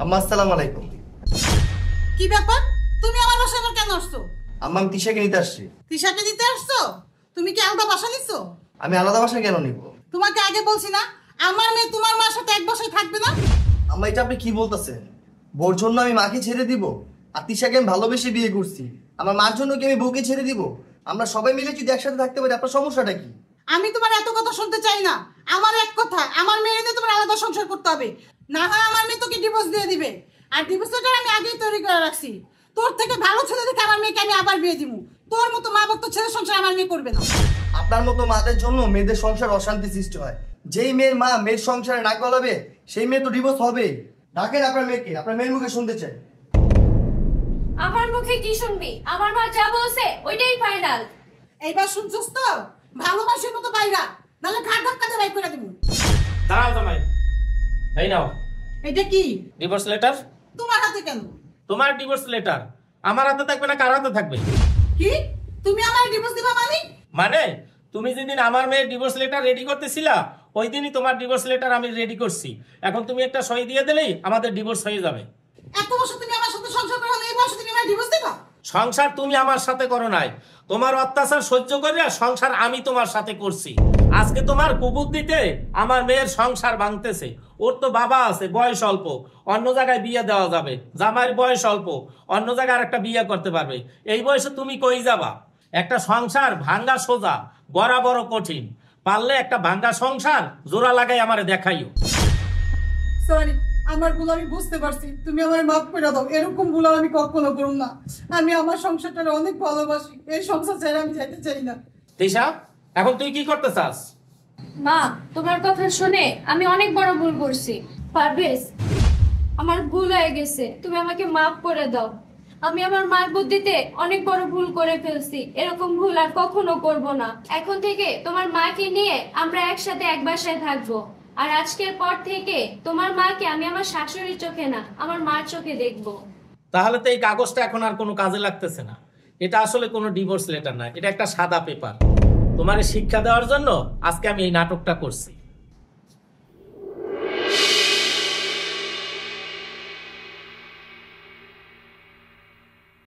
আম্মা আসসালামু আলাইকুম। কি ব্যাপার? তুমি আমার বাসায় আবার কেন আসছো? আম্মা আমি তিশাকে নিতে আসছি। তিশাকে দিতে আসছো? তুমি কি আলাদা বাসা নিছো? আমি আলাদা বাসা কেন নিব? তোমাকে আগে বলছি না আমার মেয়ে তোমার মার সাথে এক বাসায় থাকবে না? আম্মা এটা আপনি কি বলতেছেন? বোর জন্য আমি মাকে ছেড়ে দিব? আর তিশাকে আমি ভালোবেসে বিয়ে করছি, আমার মার জন্য কি আমি বউকে ছেড়ে দিব? আমরা সবাই মিলে যদি একসাথে থাকতে পারি, আপনার সমস্যাটা কি? আমি তোমার এত কথা শুনতে চাই না। আমার এক কথা, আমার মেয়ে নিয়ে তোমার আলাদা সংসার করতে হবে, না হয় আমার মেয়ে তোকে ডিভোর্স দিয়ে দিবে। আর ডিভোর্স লেটার আমি আগেই তৈরি করে রাখছি। তোর থেকে ভালো ছেলে দেখে আমার মেয়েকে আমি আবার বিয়ে দিব। তোর মতো মা ভক্ত ছেলের সংসার আমার মেয়ে করবে না। আপনার মতো মাদের জন্য মেয়েদের সংসার অশান্তি সৃষ্টি হয়। যেই মেয়ের মা মেয়ের সংসারে নাক গলাবে, সেই মেয়ে তো ডিভোর্স হবে। ডাকেন আপনার মেয়েকে, আপনার মেয়ের মুখে শুনতে চাই। আমার মুখে কি শুনবি? আমার মা যা বলছে ওইটাই ফাইনাল। এইবার শুনছস তো? ভালোবাসার মতো বাইরা, নাহলে ঘাট ধাক্কা দিয়ে বাইর করে দিব। দাঁড়াও জামাই, এই নাও এটা কি? Divorce letter. তোমার হাতে কেন? তোমার ডিভোর্স লেটার আমার হাতে থাকবে না কার হাতে থাকবে? কি? তুমি আমার ডিভোর্স দিবা মানে? মানে তুমি যেদিন আমার মেয়ের ডিভোর্স লেটার রেডি করতেছিলা, ওই দিনই তোমার ডিভোর্স লেটার আমি রেডি করছি। এখন তুমি একটা সই দিয়ে দিলেই আমাদের ডিভোর্স হয়ে যাবে। এত বছর তুমি আমার সাথে সংসার করে হলে এই বছর তুমি আমার ডিভোর্স দিবা? সংসার তুমি আমার সাথে করো নাই, তোমার অত্যাচার সহ্য করে সংসার আমি তোমার সাথে করছি। আজকে তোমার কুবুদ্ধিতে আমার মেয়ের সংসার ভাঙতেছে। ওর তো বাবা আছে, বয়স অল্প, অন্য জায়গায় বিয়ে দেওয়া যাবে। জামাইয়ের বয়স অল্প, অন্য জায়গায় একটা বিয়ে করতে পারবে। এই বয়সে তুমি কই যাবা? একটা সংসার ভাঙ্গা সোজা, গড়া বড় কঠিন। পারলে একটা ভাঙ্গা সংসার জোড়া লাগাই আমারে দেখাইও। সরি, আমার ভুল আমি বুঝতে পারছি। তুমি আমার মাফ করে দাও। এরকম ভুল আমি কখনো করব না। আমি আমার সংসারটা অনেক ভালোবাসি। এই সংসার ছেড়ে আমি যেতে চাই না। তিশা, এখন তুই কি করতে চাস? মা, তোমার কথা শুনে আমি অনেক বড় ভুল করছি। পারভেজ, আমার ভুল হয়ে গেছে, তুমি আমাকে মাফ করে দাও। আমি আমার মার বুদ্ধিতে অনেক বড় ভুল করে ফেলছি। এরকম ভুল আর কখনো করব না। এখন থেকে তোমার মাকে নিয়ে আমরা একসাথে এক বাসায় থাকবো। আর আজকের পর থেকে তোমার মাকে আমি আমার শাশুড়ির চোখে না, আমার মার চোখে দেখবো। তাহলে তো এই কাগজটা এখন আর কোনো কাজে লাগতেছে না। এটা আসলে কোনো ডিভোর্স লেটার না, এটা একটা সাদা পেপার। তোমার শিক্ষা দেওয়ার জন্য আজকে আমি এই নাটকটা করছি।